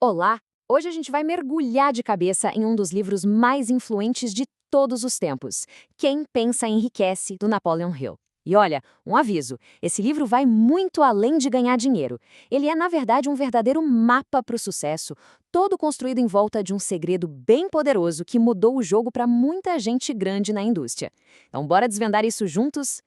Olá! Hoje a gente vai mergulhar de cabeça em um dos livros mais influentes de todos os tempos, Quem Pensa Enriquece, do Napoleon Hill. E olha, um aviso, esse livro vai muito além de ganhar dinheiro. Ele é, na verdade, um verdadeiro mapa para o sucesso, todo construído em volta de um segredo bem poderoso que mudou o jogo para muita gente grande na indústria. Então, bora desvendar isso juntos?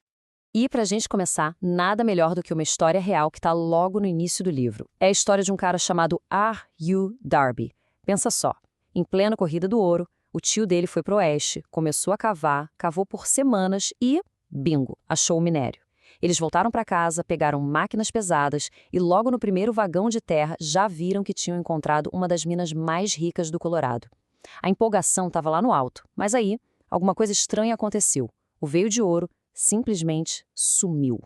E pra gente começar, nada melhor do que uma história real que tá logo no início do livro. É a história de um cara chamado R.U. Darby. Pensa só, em plena corrida do ouro, o tio dele foi pro oeste, começou a cavar, cavou por semanas e, bingo, achou o minério. Eles voltaram para casa, pegaram máquinas pesadas e logo no primeiro vagão de terra já viram que tinham encontrado uma das minas mais ricas do Colorado. A empolgação estava lá no alto, mas aí, alguma coisa estranha aconteceu. O veio de ouro simplesmente sumiu.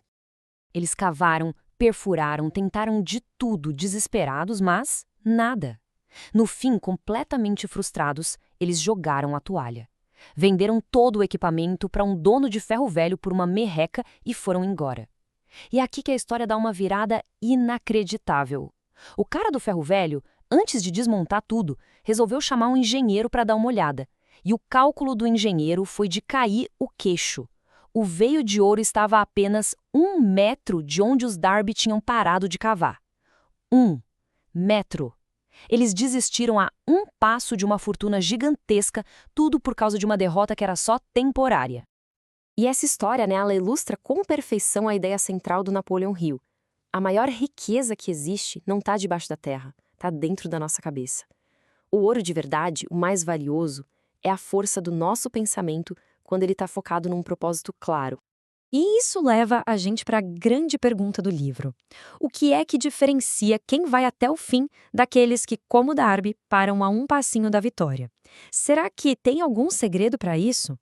Eles cavaram, perfuraram, tentaram de tudo, desesperados, mas nada. No fim, completamente frustrados, eles jogaram a toalha. Venderam todo o equipamento para um dono de ferro velho por uma merreca e foram embora. E é aqui que a história dá uma virada inacreditável. O cara do ferro velho, antes de desmontar tudo, resolveu chamar um engenheiro para dar uma olhada. E o cálculo do engenheiro foi de cair o queixo. O veio de ouro estava a apenas 1 metro de onde os Darby tinham parado de cavar. 1 metro. Eles desistiram a um passo de uma fortuna gigantesca, tudo por causa de uma derrota que era só temporária. E essa história, ela ilustra com perfeição a ideia central do Napoleon Hill. A maior riqueza que existe não está debaixo da terra, está dentro da nossa cabeça. O ouro de verdade, o mais valioso, é a força do nosso pensamento quando ele está focado num propósito claro. E isso leva a gente para a grande pergunta do livro. O que é que diferencia quem vai até o fim daqueles que, como Darby, param a um passinho da vitória? Será que tem algum segredo para isso?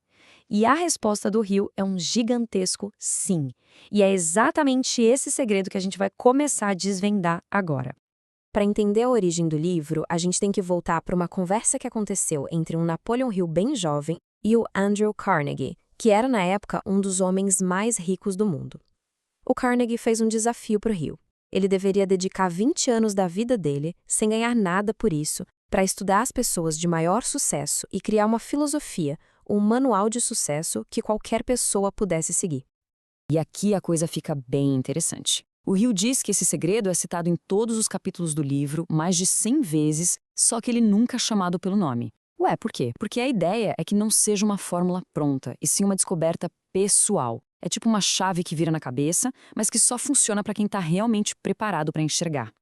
E a resposta do Hill é um gigantesco sim. E é exatamente esse segredo que a gente vai começar a desvendar agora. Para entender a origem do livro, a gente tem que voltar para uma conversa que aconteceu entre um Napoleon Hill bem jovem e o Andrew Carnegie, que era na época um dos homens mais ricos do mundo. O Carnegie fez um desafio para o Hill. Ele deveria dedicar 20 anos da vida dele, sem ganhar nada por isso, para estudar as pessoas de maior sucesso e criar uma filosofia, um manual de sucesso que qualquer pessoa pudesse seguir. E aqui a coisa fica bem interessante. O Hill diz que esse segredo é citado em todos os capítulos do livro, mais de 100 vezes, só que ele nunca é chamado pelo nome. Ué, por quê? Porque a ideia é que não seja uma fórmula pronta, e sim uma descoberta pessoal. É tipo uma chave que vira na cabeça, mas que só funciona para quem está realmente preparado para enxergar.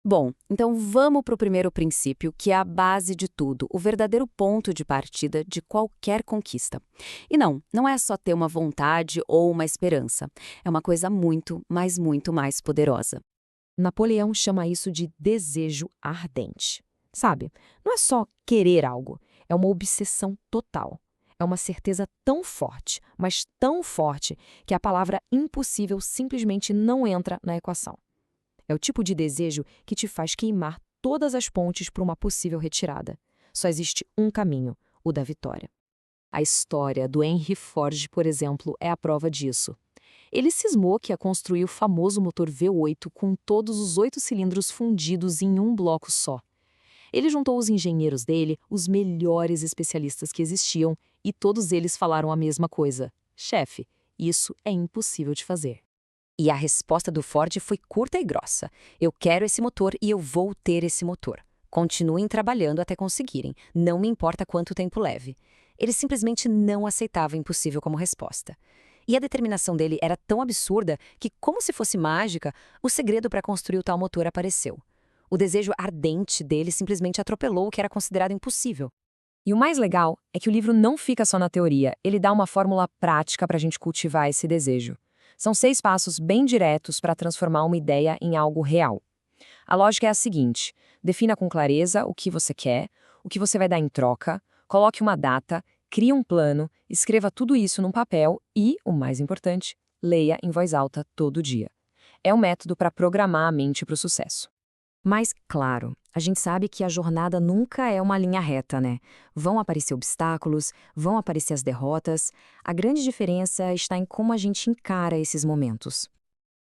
Bom, então vamos para o primeiro princípio, que é a base de tudo, o verdadeiro ponto de partida de qualquer conquista. E não é só ter uma vontade ou uma esperança. É uma coisa muito, mas muito mais poderosa. Napoleão chama isso de desejo ardente. Sabe, não é só querer algo, é uma obsessão total. É uma certeza tão forte, mas tão forte, que a palavra impossível simplesmente não entra na equação. É o tipo de desejo que te faz queimar todas as pontes para uma possível retirada. Só existe um caminho, o da vitória. A história do Henry Ford, por exemplo, é a prova disso. Ele cismou que ia construir o famoso motor V8 com todos os 8 cilindros fundidos em um bloco só. Ele juntou os engenheiros dele, os melhores especialistas que existiam, e todos eles falaram a mesma coisa. Chefe, isso é impossível de fazer. E a resposta do Ford foi curta e grossa. Eu quero esse motor e eu vou ter esse motor. Continuem trabalhando até conseguirem, não me importa quanto tempo leve. Ele simplesmente não aceitava o impossível como resposta. E a determinação dele era tão absurda que, como se fosse mágica, o segredo para construir o tal motor apareceu. O desejo ardente dele simplesmente atropelou o que era considerado impossível. E o mais legal é que o livro não fica só na teoria, ele dá uma fórmula prática para a gente cultivar esse desejo. São 6 passos bem diretos para transformar uma ideia em algo real. A lógica é a seguinte: defina com clareza o que você quer, o que você vai dar em troca, coloque uma data, crie um plano, escreva tudo isso num papel e, o mais importante, leia em voz alta todo dia. É um método para programar a mente para o sucesso. Mas, claro, a gente sabe que a jornada nunca é uma linha reta, né? Vão aparecer obstáculos, vão aparecer as derrotas. A grande diferença está em como a gente encara esses momentos.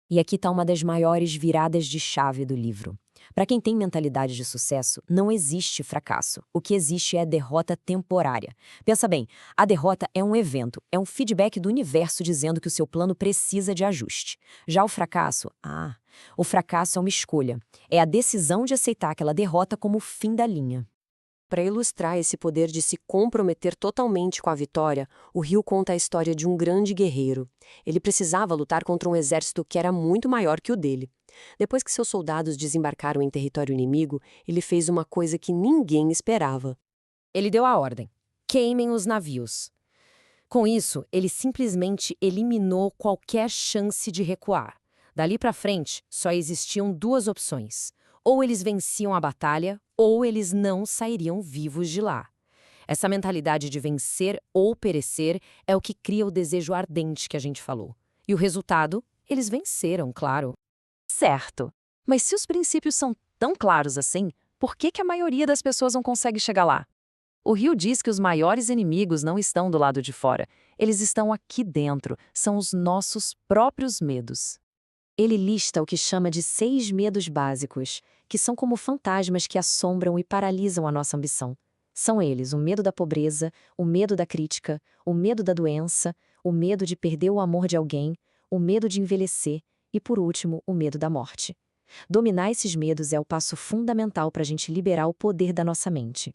E aqui está uma das maiores viradas de chave do livro. Para quem tem mentalidade de sucesso, não existe fracasso. O que existe é derrota temporária. Pensa bem, a derrota é um evento, é um feedback do universo dizendo que o seu plano precisa de ajuste. Já o fracasso é uma escolha. É a decisão de aceitar aquela derrota como o fim da linha. Para ilustrar esse poder de se comprometer totalmente com a vitória, o Hill conta a história de um grande guerreiro. Ele precisava lutar contra um exército que era muito maior que o dele. Depois que seus soldados desembarcaram em território inimigo, ele fez uma coisa que ninguém esperava. Ele deu a ordem: queimem os navios. Com isso, ele simplesmente eliminou qualquer chance de recuar. Dali para frente, só existiam duas opções. Ou eles venciam a batalha, ou eles não sairiam vivos de lá. Essa mentalidade de vencer ou perecer é o que cria o desejo ardente que a gente falou. E o resultado? Eles venceram, claro. Certo. Mas se os princípios são tão claros assim, por que a maioria das pessoas não consegue chegar lá? O Hill diz que os maiores inimigos não estão do lado de fora. Eles estão aqui dentro. São os nossos próprios medos. Ele lista o que chama de 6 medos básicos, que são como fantasmas que assombram e paralisam a nossa ambição. São eles o medo da pobreza, o medo da crítica, o medo da doença, o medo de perder o amor de alguém, o medo de envelhecer e, por último, o medo da morte. Dominar esses medos é o passo fundamental para a gente liberar o poder da nossa mente.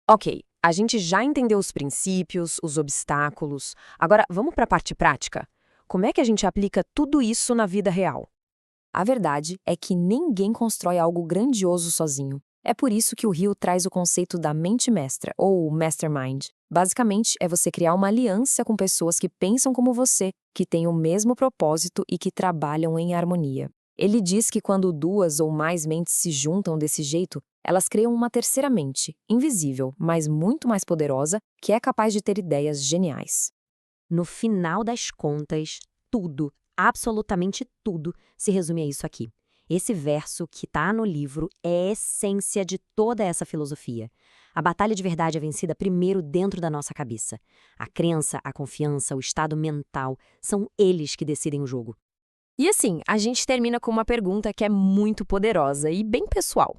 Ok, a gente já entendeu os princípios, os obstáculos. Agora, vamos para a parte prática? Como é que a gente aplica tudo isso na vida real? A verdade é que ninguém constrói algo grandioso sozinho. É por isso que o Hill traz o conceito da mente mestra, ou mastermind. Basicamente, é você criar uma aliança com pessoas que pensam como você, que têm o mesmo propósito e que trabalham em harmonia. Ele diz que quando 2 ou mais mentes se juntam desse jeito, elas criam uma terceira mente, invisível, mas muito mais poderosa, que é capaz de ter ideias geniais. No final das contas, tudo, absolutamente tudo, se resume a isso aqui. Esse verso que está no livro é a essência de toda essa filosofia. A batalha de verdade é vencida primeiro dentro da nossa cabeça. A crença, a confiança, o estado mental, são eles que decidem o jogo. E assim, a gente termina com uma pergunta que é muito poderosa e bem pessoal.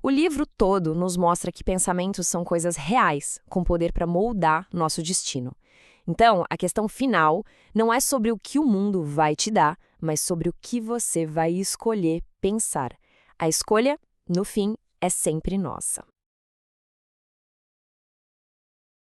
O livro todo nos mostra que pensamentos são coisas reais, com poder para moldar nosso destino. Então, a questão final não é sobre o que o mundo vai te dar, mas sobre o que você vai escolher pensar. A escolha, no fim, é sempre nossa.